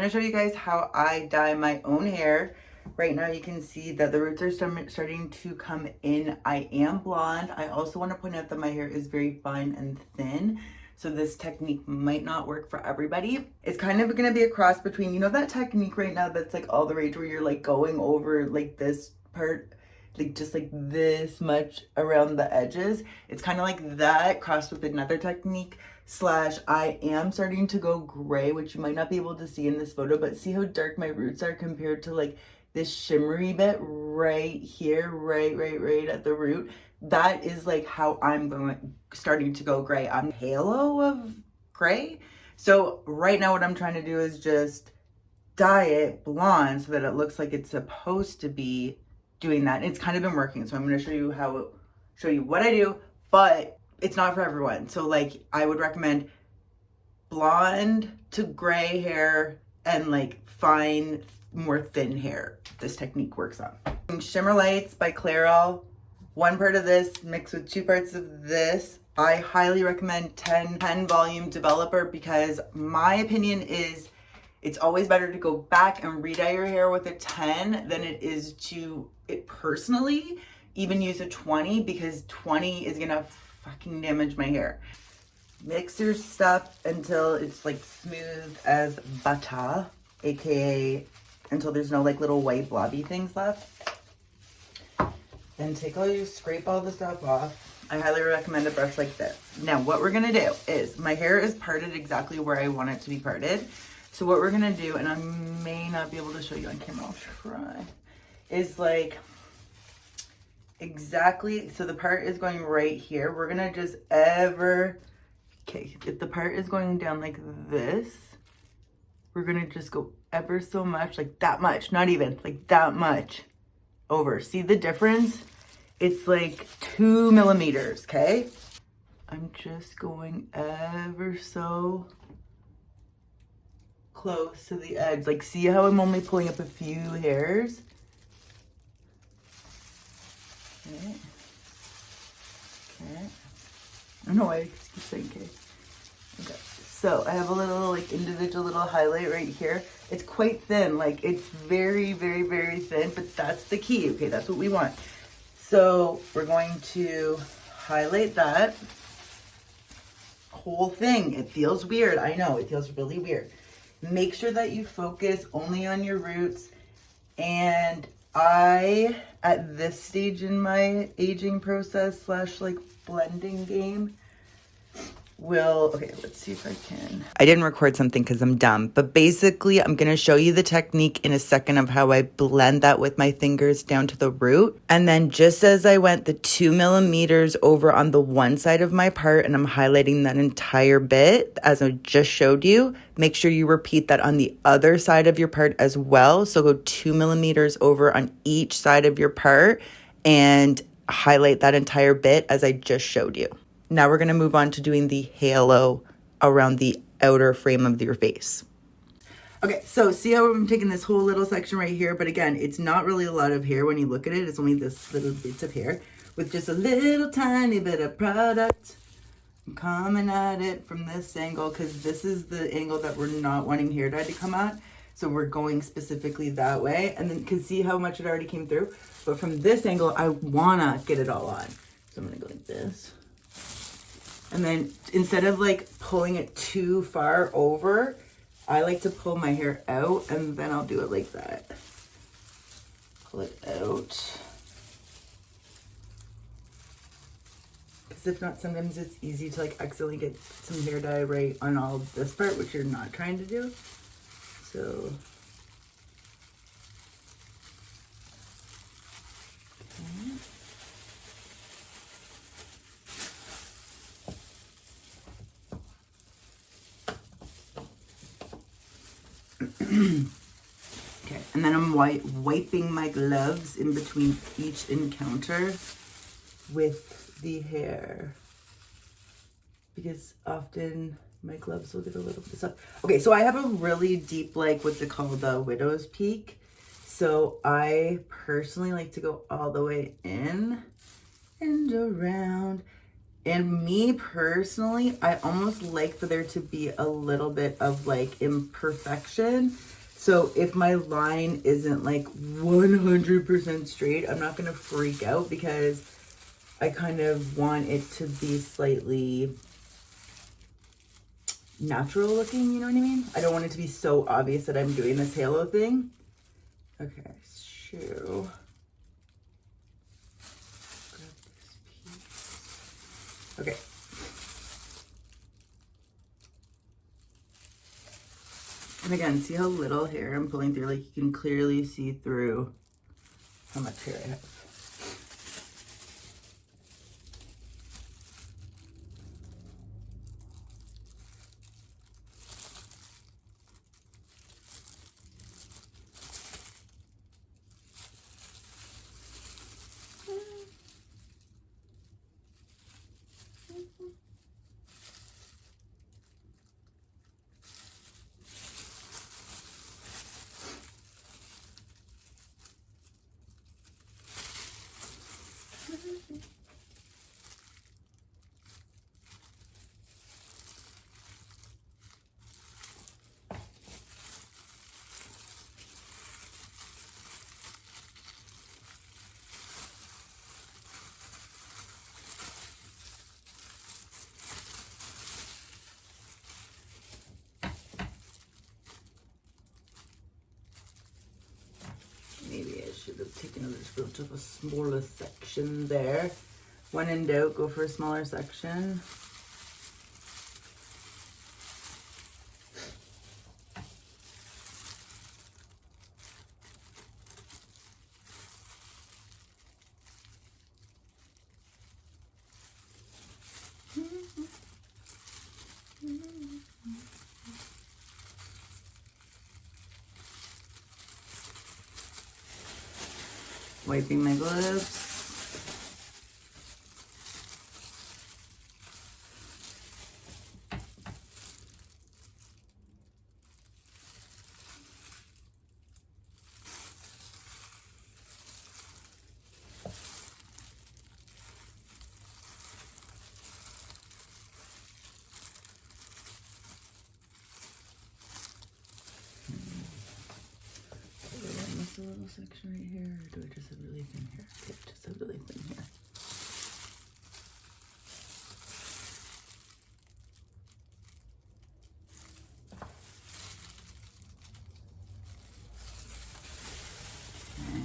I'm gonna show you guys how I dye my own hair. Right now you can see that the roots are starting to come in. I am blonde. I also want to point out that my hair is very fine and thin. So this technique might not work for everybody. It's kind of gonna be a cross between, you know that technique right now that's like all the rage where you're like going over like this part, like just like this much around the edges. It's kind of like that crossed with another technique. Slash, I am starting to go gray, which you might not be able to see in this photo, but see how dark my roots are compared to like this shimmery bit right here, right at the root. That is like how I'm starting to go gray. I'm halo of gray. So right now what I'm trying to do is just dye it blonde so that it looks like it's supposed to be doing that. And it's kind of been working. So I'm going to show you what I do, but it's not for everyone. So like I would recommend blonde to gray hair and like fine, more thin hair. This technique works on. Shimmer Lights by Clairol. 1 part of this mixed with 2 parts of this. I highly recommend 10 volume developer because my opinion is it's always better to go back and re-dye your hair with a 10 than it is to, personally, even use a 20 because 20 is gonna fucking damage my hair. Mix your stuff until it's like smooth as butter, aka until there's no like little white blobby things left. Then scrape all the stuff off. I highly recommend a brush like this. Now what we're gonna do is, my hair is parted exactly where I want it to be parted. So what we're gonna do, and I may not be able to show you on camera, I'll try, is like exactly, so the part is going right here. We're gonna just okay, if the part is going down like this, we're gonna just go ever so much, like that much, not even, like that much over. See the difference? It's like 2 millimeters, okay? I'm just going ever so close to the edge. Like, see how I'm only pulling up a few hairs? Okay. Okay. I don't know why I keep saying okay. Okay. So I have a little like individual little highlight right here. It's quite thin, like it's very thin, but that's the key. Okay, that's what we want. So we're going to highlight that whole thing. It feels weird. I know, it feels really weird. Make sure that you focus only on your roots. And I, at this stage in my aging process slash like blending game, okay, let's see if I can. I didn't record something because I'm dumb, but basically I'm going to show you the technique in a second of how I blend that with my fingers down to the root. And then just as I went the 2 millimeters over on the one side of my part, and I'm highlighting that entire bit as I just showed you, make sure you repeat that on the other side of your part as well. So go 2 millimeters over on each side of your part and highlight that entire bit as I just showed you. Now we're going to move on to doing the halo around the outer frame of your face. Okay, so see how I'm taking this whole little section right here, but again, it's not really a lot of hair when you look at it. It's only this little bits of hair with just a little tiny bit of product. I'm coming at it from this angle because this is the angle that we're not wanting hair dye to come at. So we're going specifically that way. And then you can see how much it already came through. But from this angle, I wanna get it all on. So I'm gonna go like this. And then instead of like pulling it too far over, I like to pull my hair out and then I'll do it like that. Pull it out. Because if not, sometimes it's easy to like accidentally get some hair dye right on all of this part, which you're not trying to do. So. Okay. Okay, and then I'm wiping my gloves in between each encounter with the hair because often my gloves will get a little bit stuff. Okay, so I have a really deep, like what they call the widow's peak. So I personally like to go all the way in and around. And me personally, I almost like for there to be a little bit of like imperfection. So if my line isn't like 100% straight, I'm not gonna freak out because I kind of want it to be slightly natural looking, you know what I mean? I don't want it to be so obvious that I'm doing this halo thing. Okay, so grab this piece. Okay. And again, see how little hair I'm pulling through? Like you can clearly see through how much hair I have. Maybe I should have taken a little bit of a smaller section there. When in doubt, go for a smaller section. Wiping my gloves. A little section right here, or do I just have really thin hair? Okay, just have really thin hair.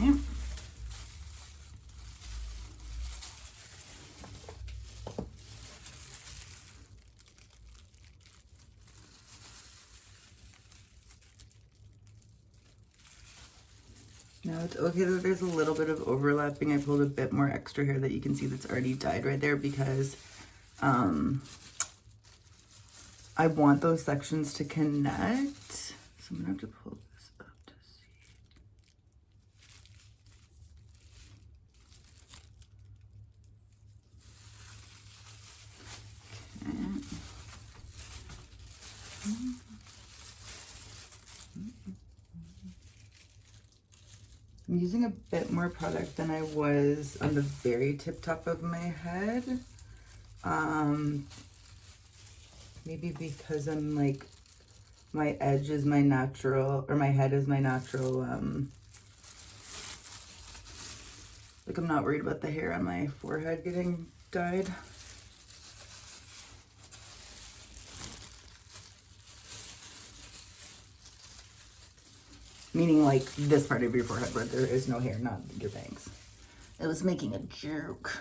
Okay. Now it's okay that there's a little bit of overlapping. I pulled a bit more extra hair that you can see that's already dyed right there because I want those sections to connect. So I'm gonna have to pull this up to see. Okay. I'm using a bit more product than I was on the very tip top of my head. Maybe because I'm like, my edge is my natural, or my head is my natural, like I'm not worried about the hair on my forehead getting dyed. Meaning like this part of your forehead where there is no hair, not your bangs. I was making a joke.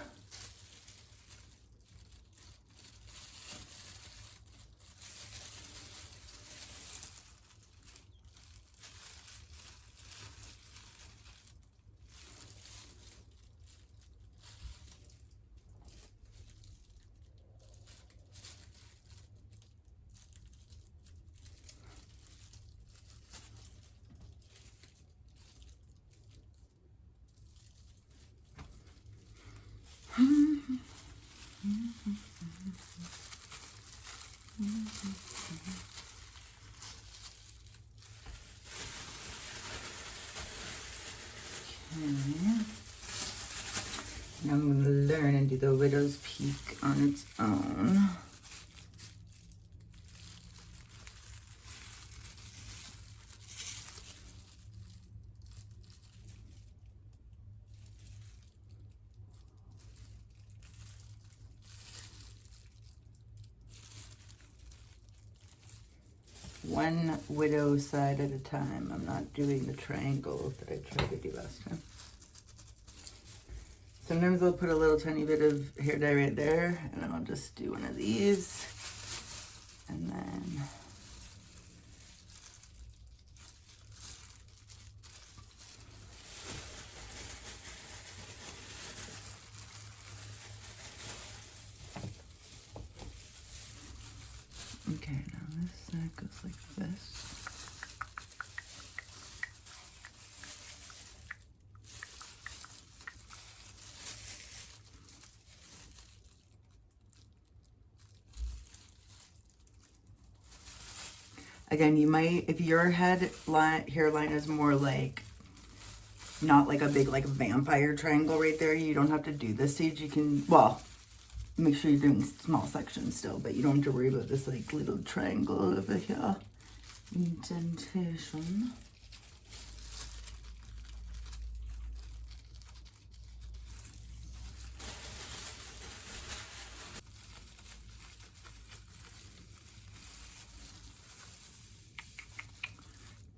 Now I'm going to learn and do the widow's peak on its own. One widow side at a time. I'm not doing the triangle that I tried to do last time. Sometimes I'll put a little tiny bit of hair dye right there, and then I'll just do one of these. And then okay, now this side goes like this. Again, you might, if your hairline is more like, not like a big like vampire triangle right there, you don't have to do this stage. You can, well, make sure you're doing small sections still, but you don't have to worry about this like little triangle over here. Indentation.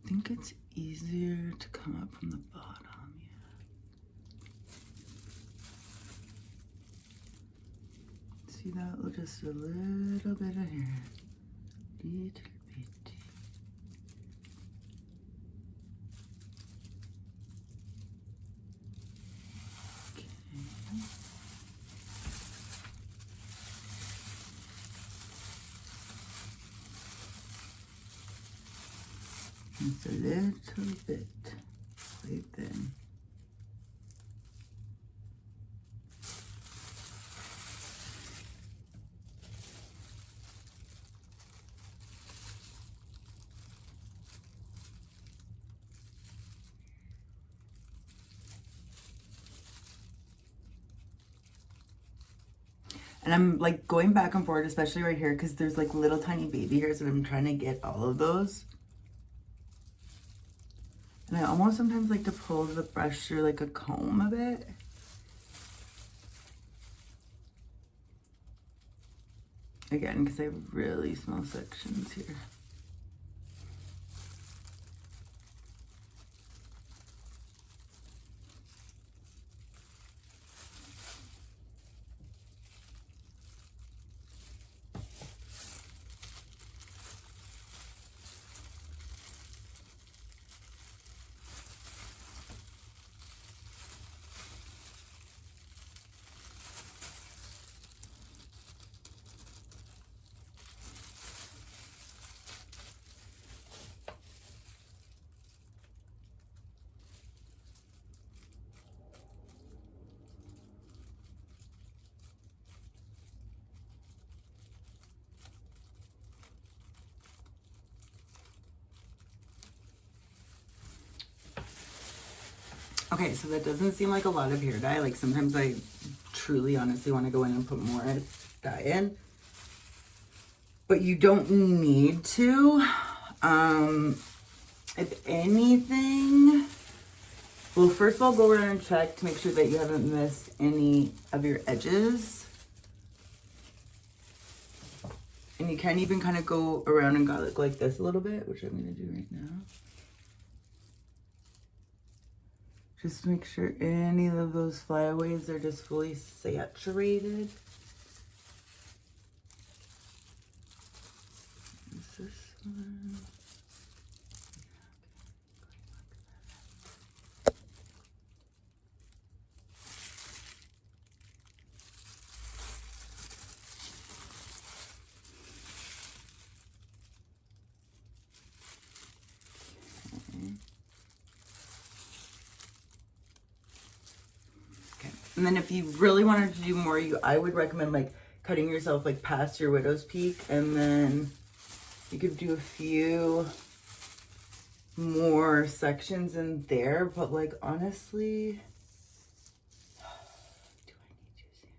I think it's easier to come up from the bottom, yeah. See that? Just a little bit of hair. Little bit. Just a little bit, right then. And I'm like going back and forth, especially right here, because there's like little tiny baby hairs and I'm trying to get all of those. And I almost sometimes like to pull the brush through like a comb a bit. Again, because I have really small sections here. Okay, so that doesn't seem like a lot of hair dye. Like sometimes I truly honestly want to go in and put more dye in. But you don't need to. If anything, well, first of all, go around and check to make sure that you haven't missed any of your edges. And you can even kind of go around and go like this a little bit, which I'm going to do right now. Just make sure any of those flyaways are just fully saturated. Is this one? And then if you really wanted to do more, I would recommend like cutting yourself like past your widow's peak, and then you could do a few more sections in there. But like honestly, do I need to see?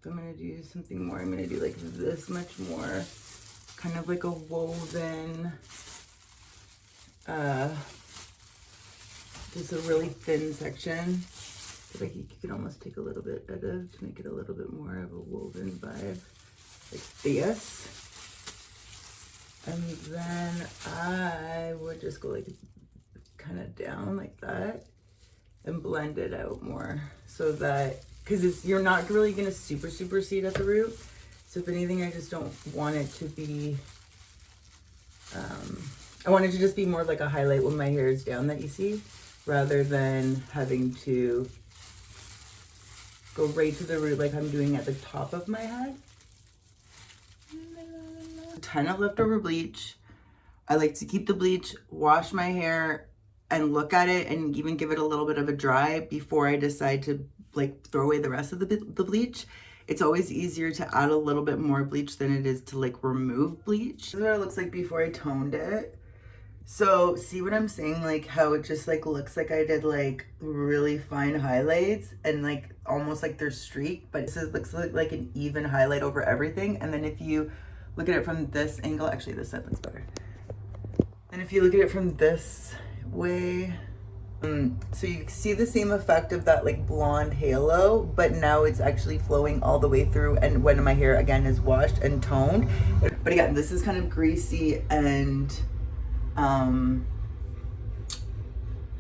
If I'm gonna do something more, I'm gonna do like this much more, kind of like a woven, just a really thin section. Like you could almost take a little bit out of to make it a little bit more of a woven vibe, like this. And then I would just go like kind of down like that and blend it out more, so that, because you're not really gonna super seed at the root. So if anything, I just don't want it to be, I want it to just be more like a highlight when my hair is down that you see, rather than having to go right to the root like I'm doing at the top of my head. A ton of leftover bleach. I like to keep the bleach, wash my hair, and look at it and even give it a little bit of a dry before I decide to like throw away the rest of the bleach. It's always easier to add a little bit more bleach than it is to like remove bleach. This is what it looks like before I toned it. So see what I'm saying? Like how it just like looks like I did like really fine highlights and like almost like they're streaked, but this looks like an even highlight over everything. And then if you look at it from this angle, actually this side looks better. And if you look at it from this way, so you see the same effect of that like blonde halo, but now it's actually flowing all the way through, and when my hair again is washed and toned. But again, this is kind of greasy, and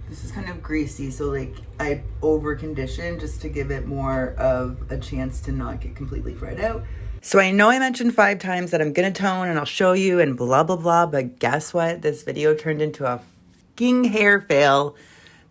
this is kind of greasy, so like I over conditioned just to give it more of a chance to not get completely fried out. So I know I mentioned 5 times that I'm gonna tone and I'll show you and blah blah blah, but guess what? This video turned into a fucking hair fail,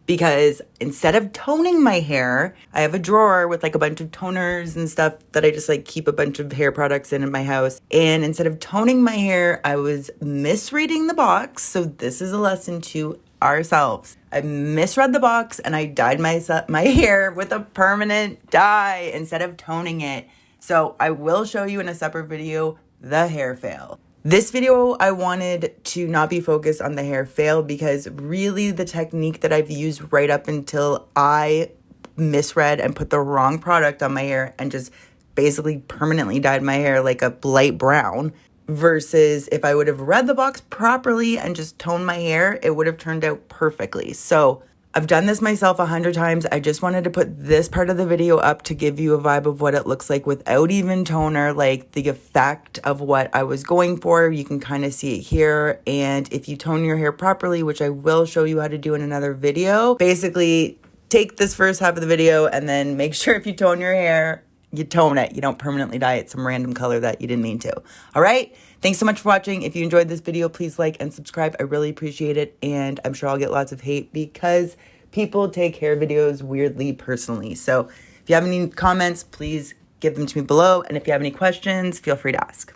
because instead of toning my hair, I have a drawer with like a bunch of toners and stuff that I just like keep a bunch of hair products in my house. And instead of toning my hair, I was misreading the box. So this is a lesson to ourselves. I misread the box and I dyed my hair with a permanent dye instead of toning it. So I will show you in a separate video the hair fail. This video, I wanted to not be focused on the hair fail, because really the technique that I've used right up until I misread and put the wrong product on my hair and just basically permanently dyed my hair like a light brown, versus if I would have read the box properly and just toned my hair, it would have turned out perfectly. So I've done this myself 100 times. I just wanted to put this part of the video up to give you a vibe of what it looks like without even toner, like the effect of what I was going for. You can kind of see it here. And if you tone your hair properly, which I will show you how to do in another video, basically take this first half of the video and then make sure if you tone your hair, you tone it. You don't permanently dye it some random color that you didn't mean to. All right? Thanks so much for watching. If you enjoyed this video, please like and subscribe. I really appreciate it. And I'm sure I'll get lots of hate because people take hair videos weirdly personally. So if you have any comments, please give them to me below. And if you have any questions, feel free to ask.